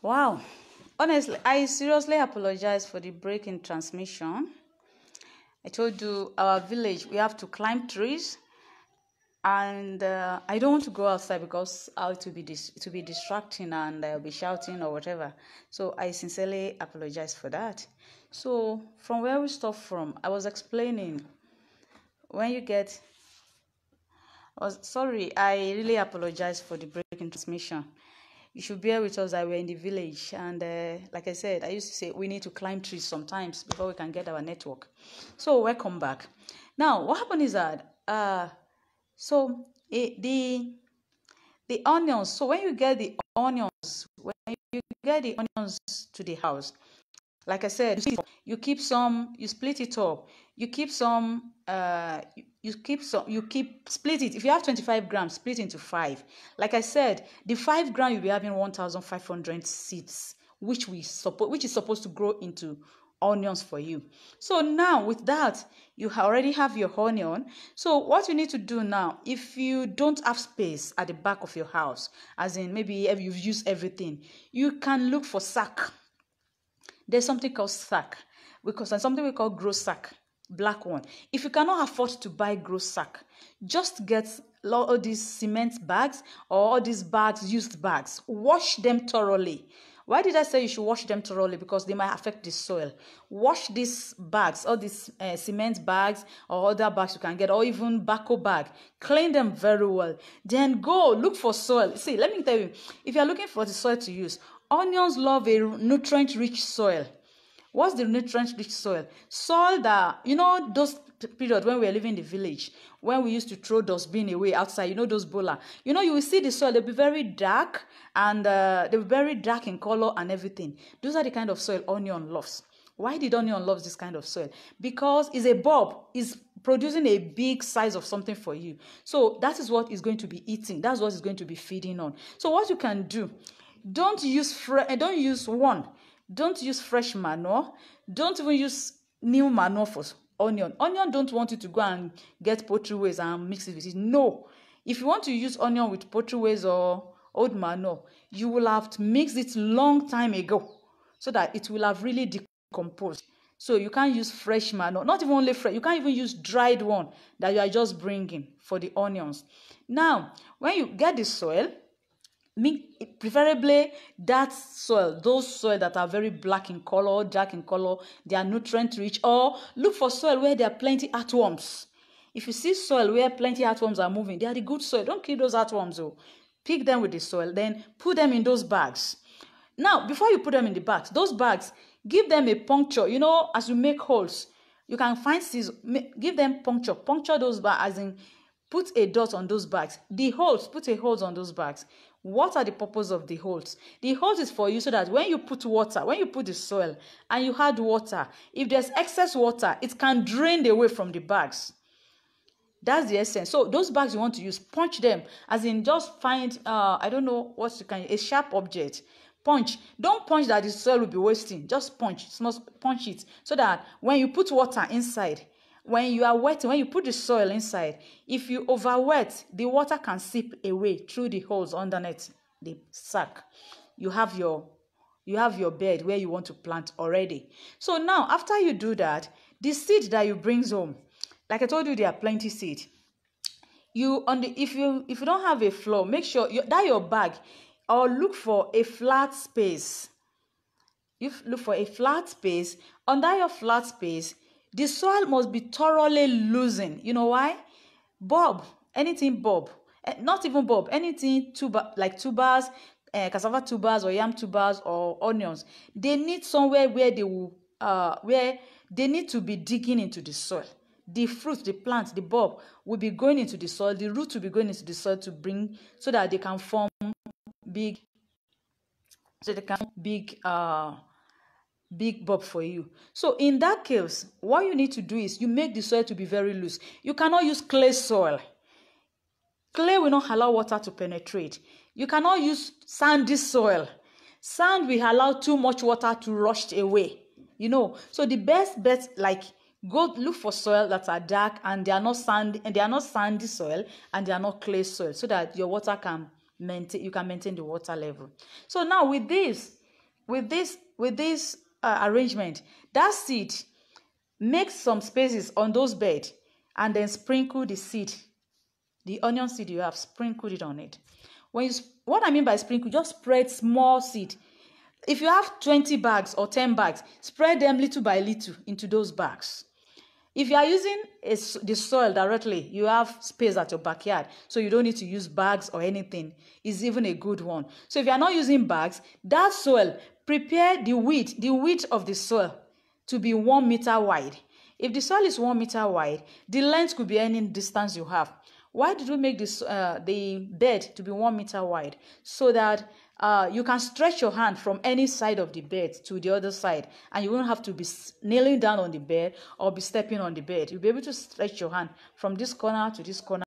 Wow. Honestly, I seriously apologize for the break in transmission. I told you our village, we have to climb trees, and I don't want to go outside because it will be distracting, and I'll be shouting or whatever. So I sincerely apologize for that. So from where we stopped from, I was explaining when you get. Sorry, I really apologize for the break in transmission. You should bear with us that we're in the village, and like I said, I used to say we need to climb trees sometimes before we can get our network. So welcome back. Now what happened is that the onions. So when you get the onions, to the house, like I said, you keep some, you split it up. You keep some, you keep split it. If you have 25 grams, split into 5. Like I said, the 5 gram you'll be having 1,500 seeds, which is supposed to grow into onions for you. So now with that, you already have your onion. So what you need to do now, if you don't have space at the back of your house, as in maybe if you've used everything, you can look for sack. There's something called sack, because there's something we call gross sack, black one. If you cannot afford to buy gross sack, just get all these cement bags or all these bags, used bags. Wash them thoroughly. Why did I say you should wash them thoroughly? Because they might affect the soil. Wash these bags, all these cement bags or other bags you can get, or even baco bag. Clean them very well. Then go look for soil. See, let me tell you, if you're looking for the soil to use, onions love a nutrient-rich soil. What's the nutrient-rich soil? Soil that, those period when we were living in the village, when we used to throw dustbin away outside, those bola. You will see the soil, they'll be very dark, and they'll be very dark in color and everything. Those are the kind of soil onion loves. Why did onion love this kind of soil? Because it's a bulb. It's producing a big size of something for you. So that is what it's going to be eating. That's what it's going to be feeding on. So what you can do, don't use fresh manure. Don't even use new manure for onion. Onion don't want you to go and get poultry waste and mix it with it. No. If you want to use onion with poultry waste or old manure, you will have to mix it long time ago so that it will have really decomposed. So you can't use fresh manure, not even only fresh. You can't even use dried one that you are just bringing for the onions. Now, when you get the soil, preferably that soil, those soil that are very black in color, dark in color, they are nutrient rich, or look for soil where there are plenty earthworms. If you see soil where plenty earthworms are moving, they are the good soil. Don't kill those earthworms though. Pick them with the soil, then put them in those bags. Now, before you put them in the bags, those bags, give them a puncture. As you make holes, you can find scissors, give them puncture those bags, as in put a dot on those bags. The holes, put a holes on those bags. What are the purpose of the holes? The holes is for you so that when you put the soil and you add water, if there's excess water, it can drain away from the bags. That's the essence. So those bags you want to use, punch them, as in just find, a sharp object. Punch. Don't punch that the soil will be wasting. Just punch it so that when you put water inside, when you put the soil inside, if you overwet, the water can seep away through the holes underneath the sack. You have your bed where you want to plant already. So now, after you do that, the seed that you bring home, like I told you, there are plenty seed. If you don't have a floor, make sure that your bag, or look for a flat space. You look for a flat space. Under your flat space, the soil must be thoroughly loosened. You know why? Anything not even bulb, anything like tubers, cassava tubers or yam tubers or onions. They need somewhere where they need to be digging into the soil. The fruit, the plant, the bulb will be going into the soil. The root will be going into the soil so that they can form big bulb for you. So in that case, what you need to do is you make the soil to be very loose. You cannot use clay soil. Clay will not allow water to penetrate. You cannot use sandy soil. Sand will allow too much water to rush away. So the best bet, go look for soil that are dark and they are not sandy soil and they are not clay soil, so that your water you can maintain the water level. So now with this, with this arrangement, that seed, make some spaces on those beds and then sprinkle the seed, the onion seed you have, sprinkle it on it. What I mean by sprinkle, just spread small seed. If you have 20 bags or 10 bags, spread them little by little into those bags. If you are using the soil directly, you have space at your backyard, so you don't need to use bags or anything. It's even a good one. So if you are not using bags, that soil, prepare the width of the soil to be 1 meter wide. If the soil is 1 meter wide, the length could be any distance you have. Why did we make this the bed to be 1 meter wide? So that you can stretch your hand from any side of the bed to the other side, and you won't have to be kneeling down on the bed or be stepping on the bed. You'll be able to stretch your hand from this corner to this corner.